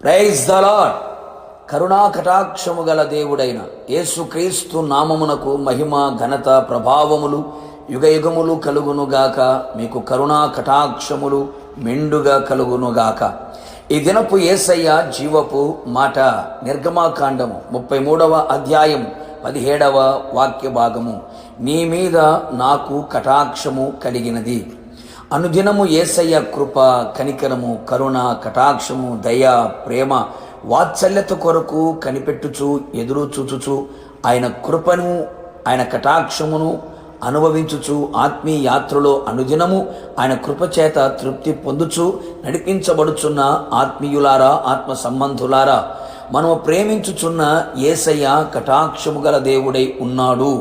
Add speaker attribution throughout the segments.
Speaker 1: Praise the lord. కరుణా కటాక్షము గల దేవుడైన యేసుక్రీస్తు నామమునకు మహిమ, ఘనత, ప్రభావములు యుగయుగములు కలుగునుగాక. మీకు కరుణా కటాక్షములు మెండుగా కలుగునుగాక. ఈ దినపు యేసయ్య జీవపు మాట నిర్గమాకాండము 33వ అధ్యాయము 17వ వాక్య భాగము. నీ మీద నాకు కటాక్షము కలిగినది. అనుదినము యేసయ్య కృప, కనికరము, కరుణ, కటాక్షము, దయ, ప్రేమ, వాత్సల్యత కొరకు కనిపెట్టుచు ఎదురు చూచుచు ఆయన కృపను, ఆయన కటాక్షమును అనుభవించుచు ఆత్మీయ యాత్రలో అనుదినము ఆయన కృపచేత తృప్తి పొందుచు నడిపించబడుచున్న ఆత్మీయులారా, ఆత్మ సంబంధులారా, మనము ప్రేమించుచున్న యేసయ్య కటాక్షము గల దేవుడై ఉన్నాడు.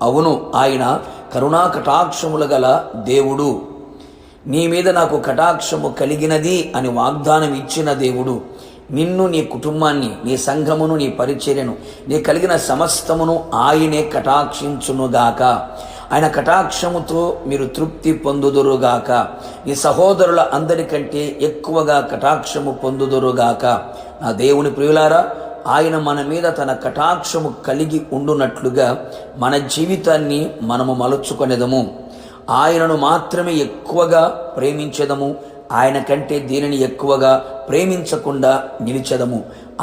Speaker 1: అవును, ఆయన కరుణా కటాక్షముల గల దేవుడు. నీ మీద నాకు కటాక్షము కలిగినది అని వాగ్దానం ఇచ్చిన దేవుడు నిన్ను, నీ కుటుంబాన్ని, నీ సంఘమును, నీ పరిచర్యను, నీ కలిగిన సమస్తమును ఆయనే కటాక్షించునుగాక. ఆయన కటాక్షముతో మీరు తృప్తి పొందుదురుగాక. నీ సహోదరుల అందరికంటే ఎక్కువగా కటాక్షము పొందుదురుగాక. నా దేవుని ప్రియులారా, ఆయన మన మీద తన కటాక్షము కలిగి ఉండునట్లుగా మన జీవితాన్ని మనము మలుచుకొనేదము. ఆయనను మాత్రమే ఎక్కువగా ప్రేమించెదము. ఆయన కంటే దీనిని ఎక్కువగా ప్రేమించకుండా నిలిచెదము.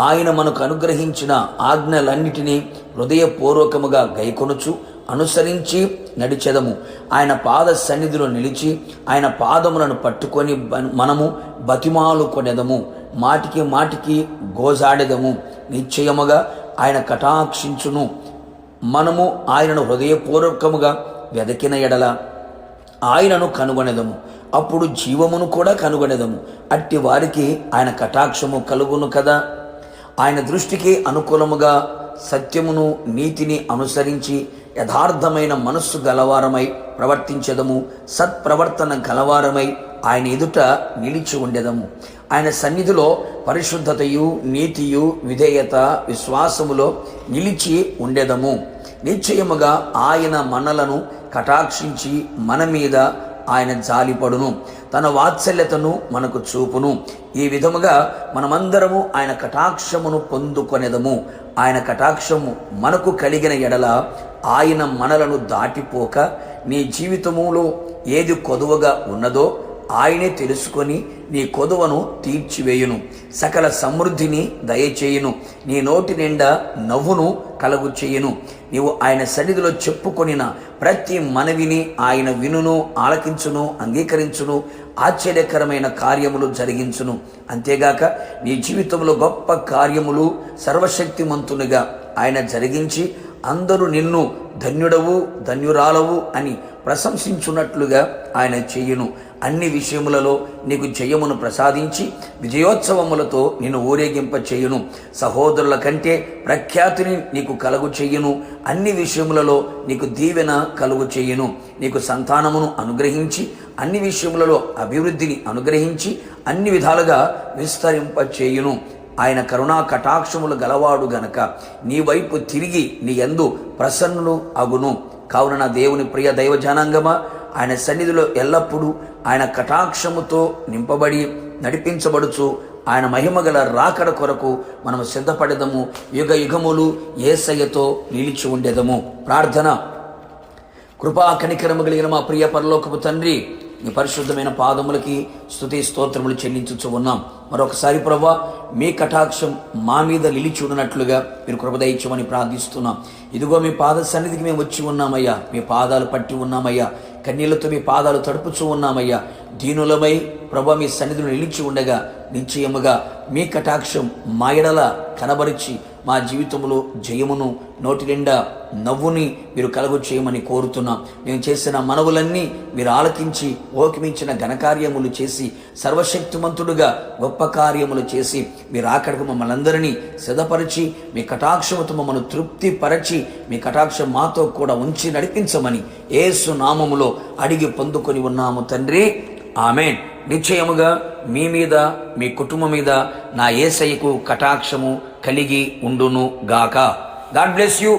Speaker 1: ఆయన మనకు అనుగ్రహించిన ఆజ్ఞలన్నిటినీ హృదయపూర్వకముగా గైకొనుచు అనుసరించి నడిచెదము. ఆయన పాద సన్నిధిలో నిలిచి ఆయన పాదములను పట్టుకొని మనము బతిమాలు కొనెదము. మాటికి మాటికి గోజాడెదము. నిశ్చయముగా ఆయన కటాక్షించును. మనము ఆయనను హృదయపూర్వకముగా వెదకిన ఎడల ఆయనను కనుగొనెదము. అప్పుడు జీవమును కూడా కనుగొనెదము. అట్టి వారికి ఆయన కటాక్షము కలుగును కదా. ఆయన దృష్టికి అనుకూలముగా సత్యమును, నీతిని అనుసరించి యథార్థమైన మనస్సు గలవారమై ప్రవర్తించెదము. సత్ప్రవర్తన గలవారమై ఆయన ఎదుట నిలిచి ఉండెదము. ఆయన సన్నిధిలో పరిశుద్ధతయు, నీతియు, విధేయత, విశ్వాసములో నిలిచి ఉండెదము. నిశ్చయముగా ఆయన మనలను కటాక్షించి మన మీద ఆయన జాలిపడును, తన వాత్సల్యతను మనకు చూపును. ఈ విధముగా మనమందరము ఆయన కటాక్షమును పొందుకొనేదము. ఆయన కటాక్షము మనకు కలిగిన ఎడల ఆయన మనలను దాటిపోక నీ జీవితములో ఏది కొదువగా ఉన్నదో ఆయనే తెలుసుకొని నీ కొదువను తీర్చివేయును. సకల సమృద్ధిని దయచేయును. నీ నోటి నిండా నవ్వును కలుగు చేయును. నీవు ఆయన సన్నిధిలో చెప్పుకొనిన ప్రతి మనవిని ఆయన వినును, ఆలకించును, అంగీకరించును, ఆశ్చర్యకరమైన కార్యములు జరిగించును. అంతేగాక నీ జీవితంలో గొప్ప కార్యములు సర్వశక్తిమంతునిగా ఆయన జరిగించి అందరూ నిన్ను ధన్యుడవు, ధన్యురాలవు అని ప్రశంసించున్నట్లుగా ఆయన చెయ్యును. అన్ని విషయములలో నీకు జయమును ప్రసాదించి విజయోత్సవములతో నిన్ను ఊరేగింప చేయును. సహోదరుల కంటే ప్రఖ్యాతిని నీకు కలుగు చెయ్యును. అన్ని విషయములలో నీకు దీవెన కలుగు చేయును. నీకు సంతానమును అనుగ్రహించి అన్ని విషయములలో అభివృద్ధిని అనుగ్రహించి అన్ని విధాలుగా విస్తరింప చేయును. ఆయన కరుణా కటాక్షములు గలవాడు గనక నీ వైపు తిరిగి నీ యందు ప్రసన్నులు అగును. కావున నా దేవుని ప్రియ దైవ జనాంగమా, ఆయన సన్నిధిలో ఎల్లప్పుడూ ఆయన కటాక్షముతో నింపబడి నడిపించబడుచు ఆయన మహిమగల రాకడ కొరకు మనము సిద్ధపడేదము. యుగ యుగములు యేసయ్యతో నిలిచి ఉండేదము. ప్రార్థన. కృపా కనికరము కలిగిన మా ప్రియ పరలోకపు తండ్రి, నీ పరిశుద్ధమైన పాదములకి స్తుతి స్తోత్రములు చెల్లించుచు ఉన్నాం. మరొకసారి ప్రభువా, మీ కటాక్షం మా మీద నిలిచి ఉన్నట్లుగా మీరు కృప దయచేయమని ప్రార్థిస్తున్నాం. ఇదిగో మీ పాద సన్నిధికి మేము వచ్చి ఉన్నామయ్యా. మీ పాదాలు పట్టి ఉన్నామయ్యా. కన్నీళ్లతో మీ పాదాలు తడుపుచూ ఉన్నామయ్యా. దీనులమై ప్రభువా మీ సన్నిధిలో నిలిచి ఉండగా నిశ్చయముగా మీ కటాక్షం మా ఎడల కనబరిచి మా జీవితంలో జయమును, నోటి నిండా నవ్వుని మీరు కలుగు చేయమని కోరుతున్నాం. నేను చేసిన మనవులన్నీ మీరు ఆలకించి ఓకిమించిన ఘనకార్యములు చేసి సర్వశక్తిమంతుడుగా గొప్ప కార్యములు చేసి మీరు ఆఖరికి మమ్మల్ని అందరినీ సిద్ధపరిచి మీ కటాక్షముతో మమ్మల్ని తృప్తిపరచి మీ కటాక్షం మాతో కూడా ఉంచి నడిపించమని యేసు నామములో అడిగి పొందుకొని ఉన్నాము తండ్రి. ఆమేన్. నిశ్చయముగా మీ మీద, మీ కుటుంబం మీద నా యేసయ్యకు కటాక్షము కలిగి ఉండును గాక. God bless you.